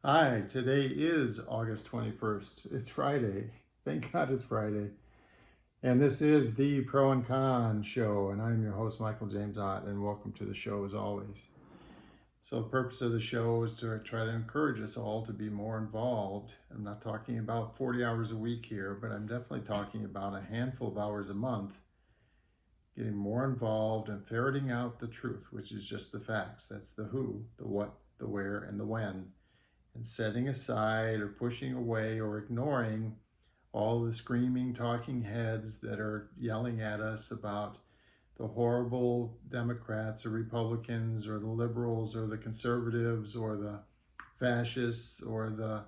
Hi, today is August 21st. It's Friday. Thank God it's Friday. And this is the Pro and Con Show, and I'm your host, Michael James Ott, and welcome to the show as always. So, the purpose of the show is to try to encourage us all to be more involved. I'm not talking about 40 hours a week here, but I'm definitely talking about a handful of hours a month, getting more involved and ferreting out the truth, which is just the facts. That's the who, the what, the where, and the when, and setting aside or pushing away or ignoring all the screaming talking heads that are yelling at us about the horrible Democrats or Republicans or the liberals or the conservatives or the fascists or the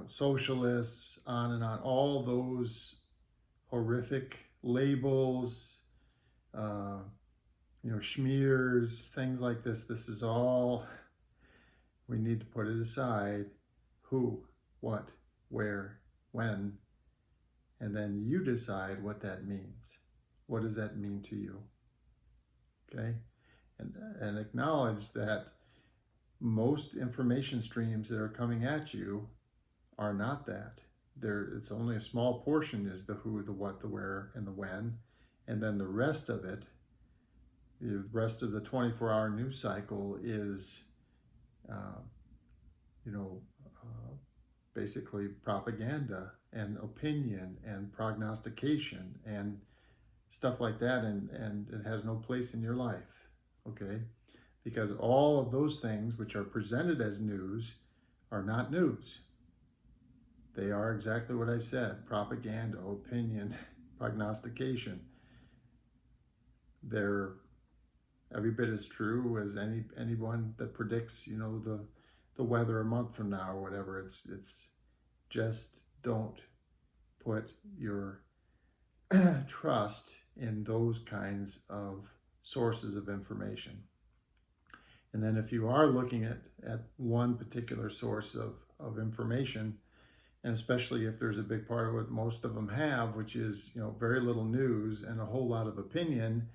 socialists, on and on. All those horrific labels, uh, schmears, things like this. This is all, we need to put it aside. Who, what, where, when, and then you decide what that means. What does that mean to you? Okay? And acknowledge that most information streams that are coming at you are not that. It's only a small portion is the who, the what, the where, and the when. And then the rest of it, the rest of the 24-hour news cycle is, uh, you know, uh, basically propaganda and opinion and prognostication and stuff like that, and it has no place in your life, okay? Because all of those things which are presented as news are not news. They are exactly what I said: propaganda, opinion, prognostication. They're every bit as true as anyone that predicts, the weather a month from now or whatever. It's just don't put your trust in those kinds of sources of information. And then if you are looking at one particular source of information, and especially if there's a big part of what most of them have, which is very little news and a whole lot of opinion,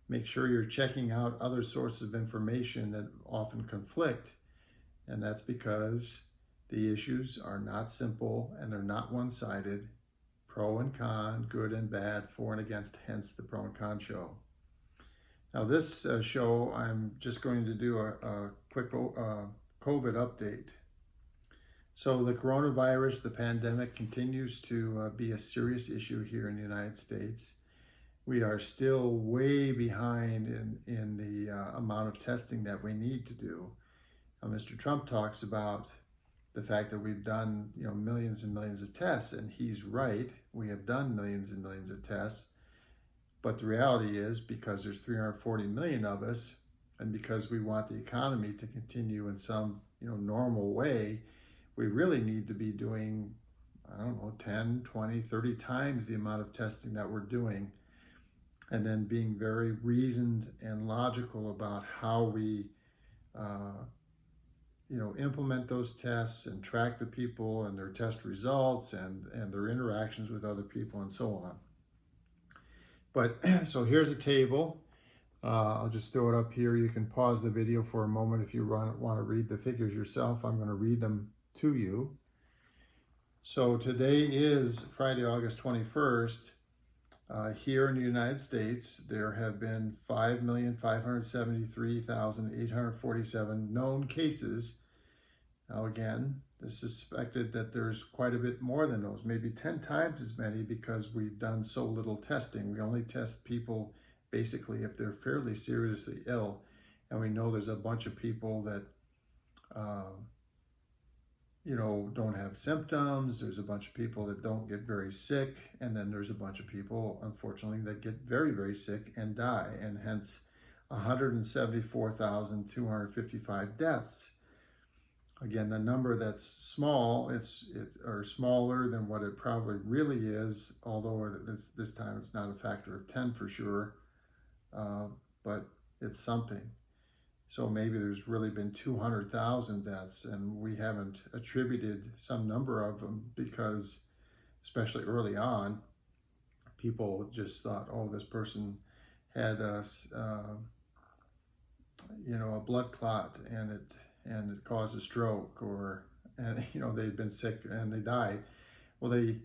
make sure you're checking out other sources of information that often conflict. And that's because the issues are not simple and they're not one-sided. Pro and con, good and bad, for and against, hence the Pro and Con Show. Now this show, I'm just going to do a quick COVID update. So the coronavirus, the pandemic, continues to be a serious issue here in the United States. We are still way behind in the amount of testing that we need to do. Mr. Trump talks about the fact that we've done millions and millions of tests, and he's right. We have done millions and millions of tests, but the reality is, because there's 340 million of us, and because we want the economy to continue in some normal way, we really need to be doing, 10, 20, 30 times the amount of testing that we're doing, and then being very reasoned and logical about how we implement those tests and track the people and their test results and their interactions with other people and so on. But so here's a table. I'll just throw it up here. You can pause the video for a moment if you want to read the figures yourself. I'm going to read them to you. So today is Friday, August 21st. Here in the United States, there have been 5,573,847 known cases. Now again, it's suspected that there's quite a bit more than those, maybe 10 times as many, because we've done so little testing. We only test people basically if they're fairly seriously ill. And we know there's a bunch of people that don't have symptoms. There's a bunch of people that don't get very sick. And then there's a bunch of people, unfortunately, that get very, very sick and die. And hence 174,255 deaths. Again, the number that's small, or smaller than what it probably really is, although this time it's not a factor of 10 for sure, but it's something. So maybe there's really been 200,000 deaths, and we haven't attributed some number of them because, especially early on, people just thought, oh, this person had a blood clot, and and it caused a stroke, or, and they'd been sick and they died. Well, they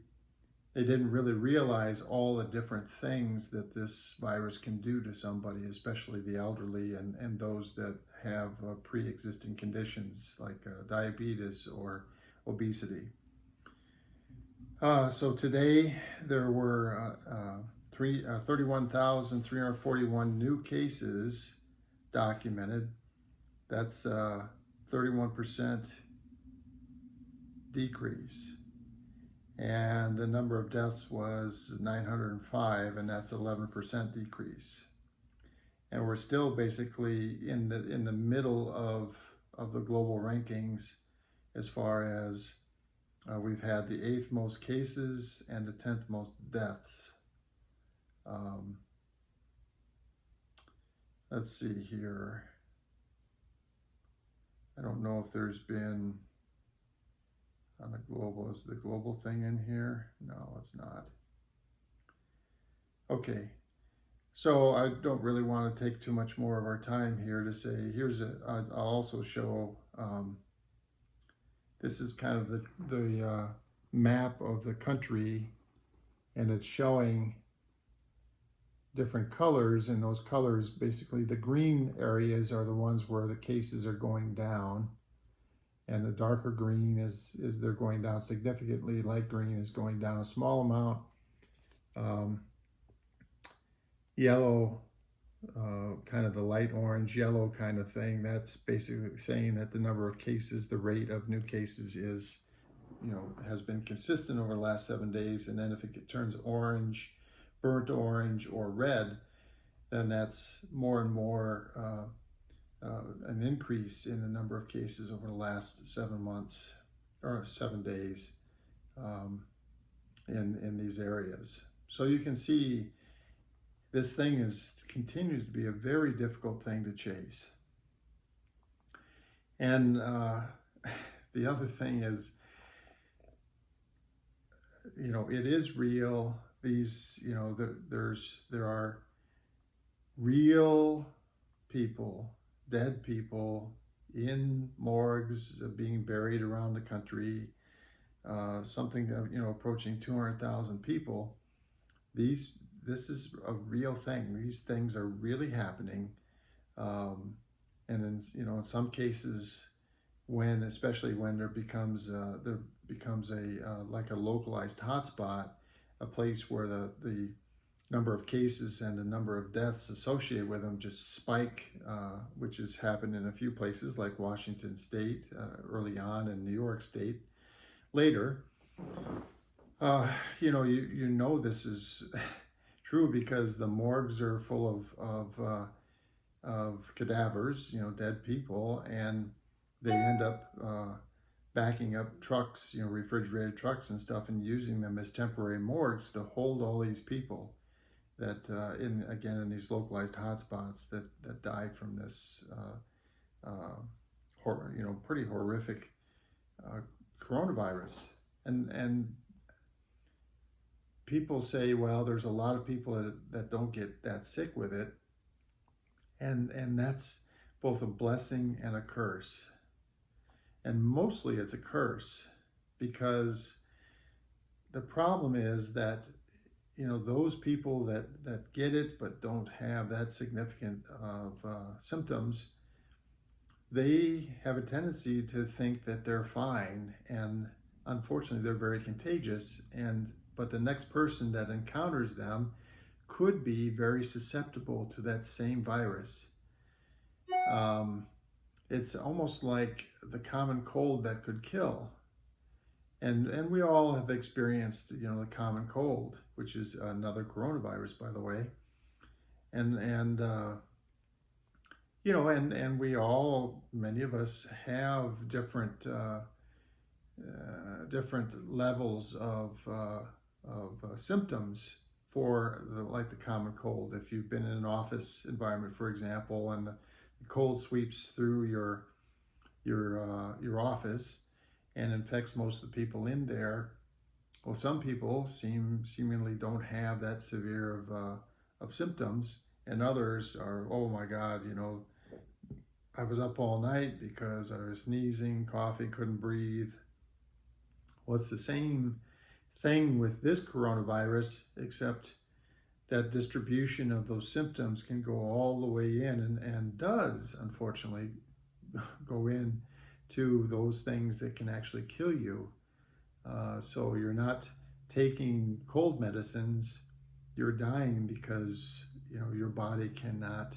didn't really realize all the different things that this virus can do to somebody, especially the elderly and those that have pre-existing conditions like diabetes or obesity. So today there were 31,341 new cases documented. That's a 31% decrease. And the number of deaths was 905, and that's 11% decrease. And we're still basically in the middle of the global rankings as far as we've had the 8th most cases and the 10th most deaths. Let's see here. I don't know if there's been on the global, is the global thing in here? No, it's not. Okay, so I don't really want to take too much more of our time here to say, I'll also show, this is kind of the map of the country, and it's showing different colors, and those colors, basically the green areas are the ones where the cases are going down, and the darker green is they're going down significantly. Light green is going down a small amount. Yellow, kind of the light orange yellow kind of thing, that's basically saying that the number of cases, the rate of new cases is, has been consistent over the last 7 days. And then if it turns orange, burnt orange, or red, then that's more and more an increase in the number of cases over the last 7 months or 7 days in these areas. So you can see this thing continues to be a very difficult thing to chase. And the other thing is, it is real. These, there are real people, dead people in morgues being buried around the country, something, approaching 200,000 people. This is a real thing. These things are really happening. And in some cases, especially when there becomes a like a localized hotspot, a place where the number of cases and the number of deaths associated with them just spike, which has happened in a few places like Washington State early on and New York State later. This is true because the morgues are full of cadavers, dead people, and they end up backing up trucks, refrigerated trucks and stuff, and using them as temporary morgues to hold all these people that, in these localized hotspots that died from this, pretty horrific coronavirus. And people say, well, there's a lot of people that don't get that sick with it. And that's both a blessing and a curse. And mostly it's a curse, because the problem is that, those people that get it but don't have that significant of symptoms, they have a tendency to think that they're fine. And unfortunately, they're very contagious. But the next person that encounters them could be very susceptible to that same virus. It's almost like the common cold that could kill. And we all have experienced, the common cold, which is another coronavirus, by the way. And we all, many of us have different levels of symptoms for the common cold. If you've been in an office environment, for example, and the cold sweeps through your office and infects most of the people in there, well, some people seemingly don't have that severe of symptoms, and others are, oh my God, I was up all night because I was sneezing, coughing, couldn't breathe. Well, it's the same thing with this coronavirus, except that distribution of those symptoms can go all the way in and does, unfortunately, go in to those things that can actually kill you. So you're not taking cold medicines, you're dying because, you know, your body cannot,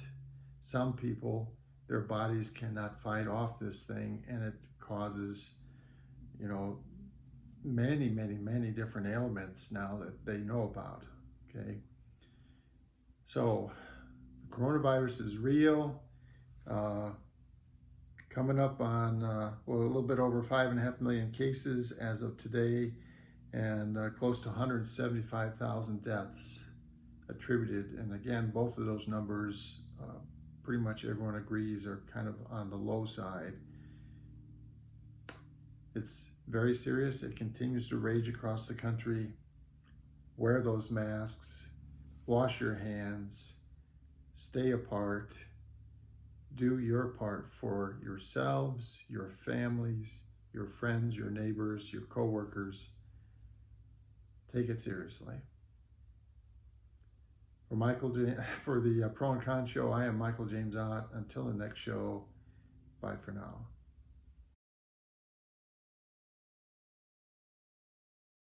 some people, their bodies cannot fight off this thing, and it causes, you know, many different ailments now that they know about. Okay, so coronavirus is real. Coming up on well, a little bit over 5.5 million cases as of today, and close to 175,000 deaths attributed. And again, both of those numbers, pretty much everyone agrees, are kind of on the low side. It's very serious. It continues to rage across the country. Wear those masks, wash your hands, stay apart, do your part for yourselves, your families, your friends, your neighbors, your coworkers. Take it seriously. For the Pro and Con Show, I am Michael James Ott. Until the next show, bye for now.